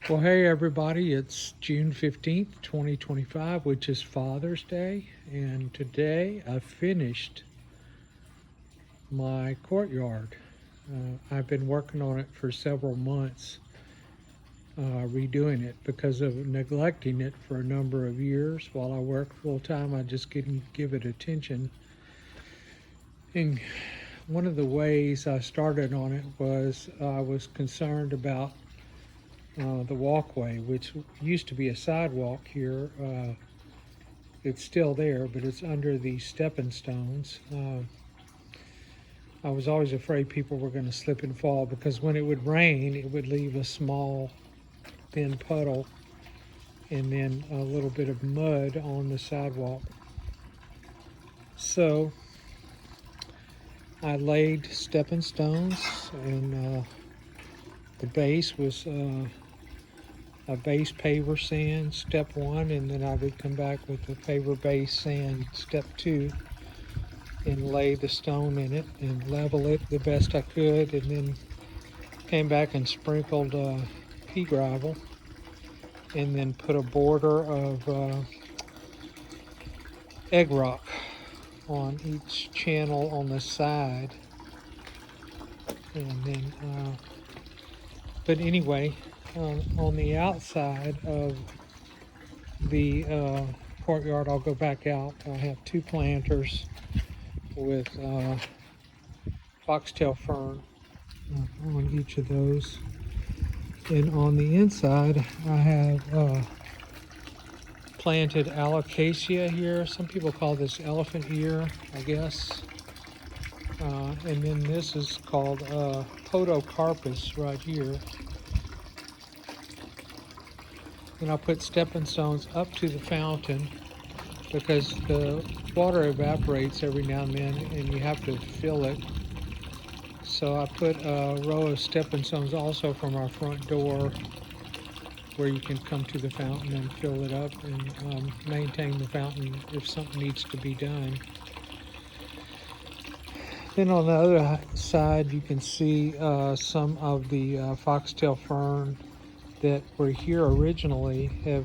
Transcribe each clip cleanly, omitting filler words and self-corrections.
Well, hey everybody, it's June 15th, 2025, which is Father's Day, and today I finished my courtyard. I've been working on it for several months, redoing it because of neglecting it for a number of years. While I work full time, I just didn't give it attention. And one of the ways I started on it was I was concerned about the walkway, which used to be a sidewalk here. It's still there, but it's under these stepping stones. I was always afraid people were going to slip and fall because when it would rain, it would leave a small, thin puddle and then a little bit of mud on the sidewalk. So I laid stepping stones, and the base was a base paver sand, step one, and then I would come back with the paver base sand, step two, and lay the stone in it and level it the best I could, and then came back and sprinkled pea gravel, and then put a border of egg rock on each channel on the side, and then but anyway, on the outside of the courtyard, I'll go back out. I have two planters with foxtail fern on each of those. And on the inside, I have planted alocasia here. Some people call this elephant ear, I guess. And then this is called podocarpus right here. And I'll put stepping stones up to the fountain because the water evaporates every now and then and you have to fill it. So I put a row of stepping stones also from our front door where you can come to the fountain and fill it up and maintain the fountain if something needs to be done. Then on the other side you can see some of the foxtail fern that were here originally have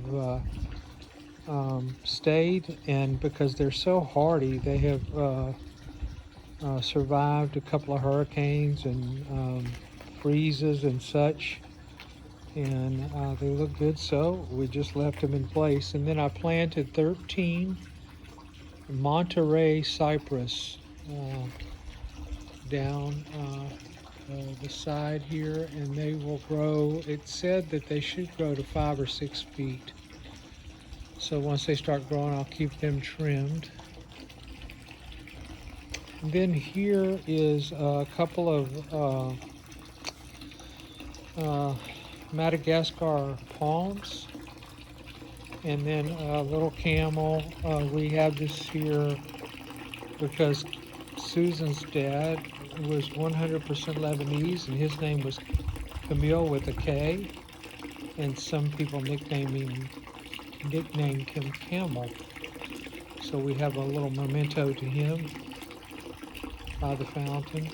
stayed, and because they're so hardy, they have survived a couple of hurricanes and freezes and such, and they look good, so we just left them in place. And then I planted 13 Monterey cypress down the side here, and they will grow. It said that they should grow to 5 or 6 feet. So once they start growing, I'll keep them trimmed. And then here is a couple of Madagascar palms, and then a little camel. We have this here because Susan's dad was 100% Lebanese, and his name was Camille with a K, and some people nicknamed him Camel. So we have a little memento to him by the fountain.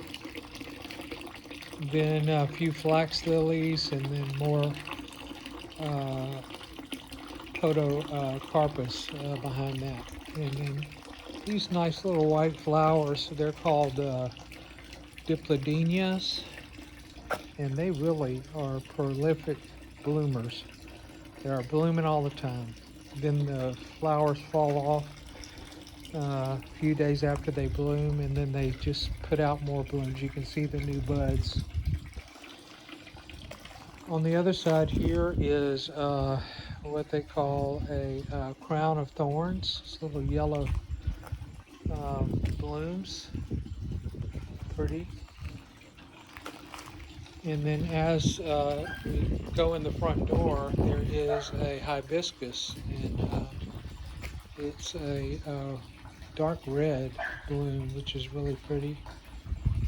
Then a few flax lilies, and then more podocarpus behind that. And then these nice little white flowers, they're called diplodenias, and they really are prolific bloomers. They are blooming all the time. Then the flowers fall off a few days after they bloom, and then they just put out more blooms. You can see the new buds. On the other side here is what they call a crown of thorns. It's little yellow blooms, pretty. And then as we go in the front door, there is a hibiscus, and it's a dark red bloom, which is really pretty.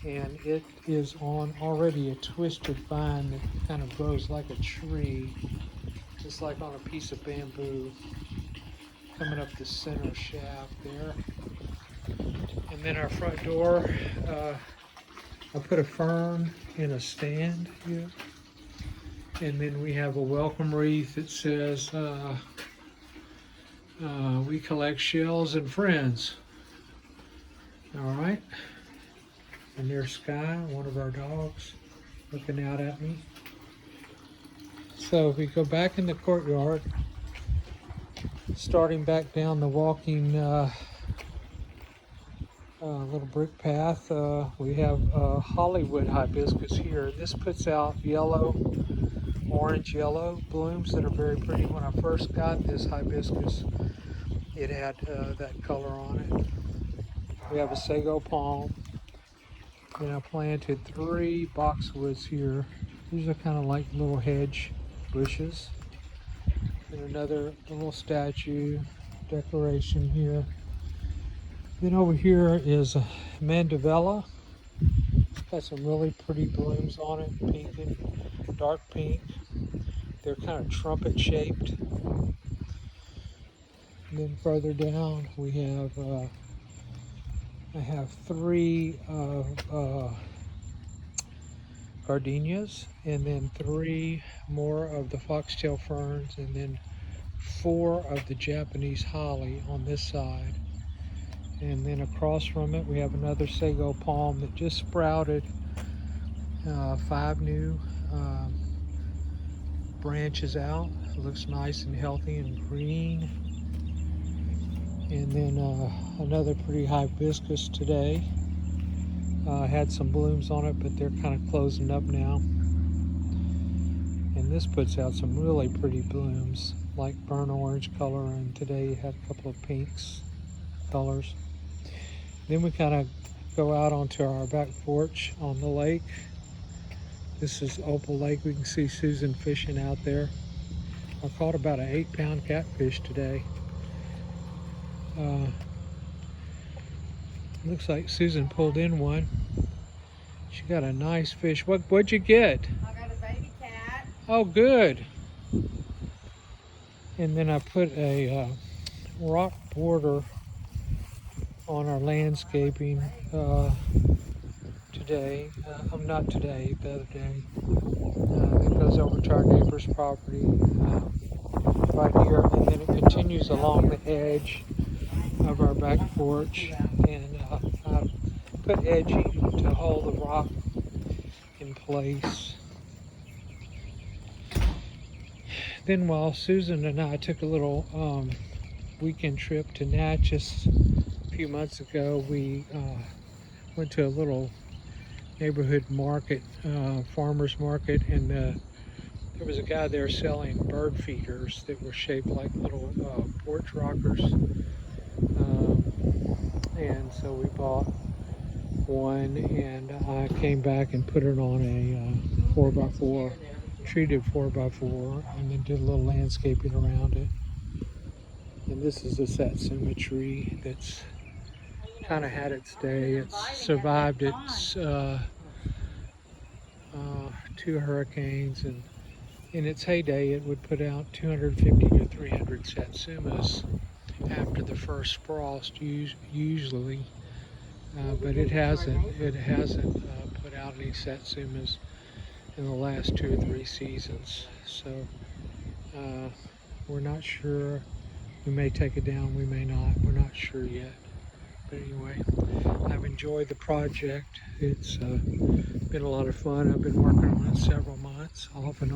And it is on already a twisted vine that kind of grows like a tree, just like on a piece of bamboo, coming up the center shaft there. And then our front door, I put a fern in a stand here. And then we have a welcome wreath that says, we collect shells and friends. All right. And there's Sky, one of our dogs, looking out at me. So if we go back in the courtyard, starting back down the walking little brick path, we have Hollywood hibiscus here. This puts out yellow, orange yellow blooms that are very pretty. When I first got this hibiscus, it had that color on it. We have a sago palm, and I planted 3 boxwoods here. These are kind of like little hedge bushes. And another little statue decoration here. Then over here is a mandevilla. It's got some really pretty blooms on it, pink and dark pink. They're kind of trumpet shaped. And then further down we have I have 3 gardenias, and then 3 more of the foxtail ferns, and then 4 of the Japanese holly on this side. And then across from it we have another sago palm that just sprouted 5 new branches out. It looks nice and healthy and green. And then another pretty hibiscus today. Had some blooms on it, but they're kind of closing up now. And this puts out some really pretty blooms, like burnt orange color, and today had a couple of pinks colors. Then we kind of go out onto our back porch on the lake. This is Opal Lake. We can see Susan fishing out there. I caught about an 8-pound catfish today. Looks like Susan pulled in one. She got a nice fish. What'd you get? I got a baby cat. Oh, good. And then I put a rock border on our landscaping today. Not today, the other day. It goes over to our neighbor's property right here, and then it continues along the edge of our back porch. And I put edging to hold the rock in place. Then while Susan and I took a little weekend trip to Natchez a few months ago, we went to a little neighborhood market, farmer's market, and there was a guy there selling bird feeders that were shaped like little porch rockers. And so we bought one, and I came back and put it on a 4x4, treated 4x4, and then did a little landscaping around it. And this is a satsuma tree that's kind of had its day. It's survived its 2 hurricanes, and in its heyday it would put out 250 to 300 satsumas after the first frost usually, but it hasn't put out any satsumas in the last 2 or 3 seasons. So we're not sure. We may take it down, we may not. We're not sure yet. But anyway, I've enjoyed the project. It's been a lot of fun. I've been working on it several months, off and on.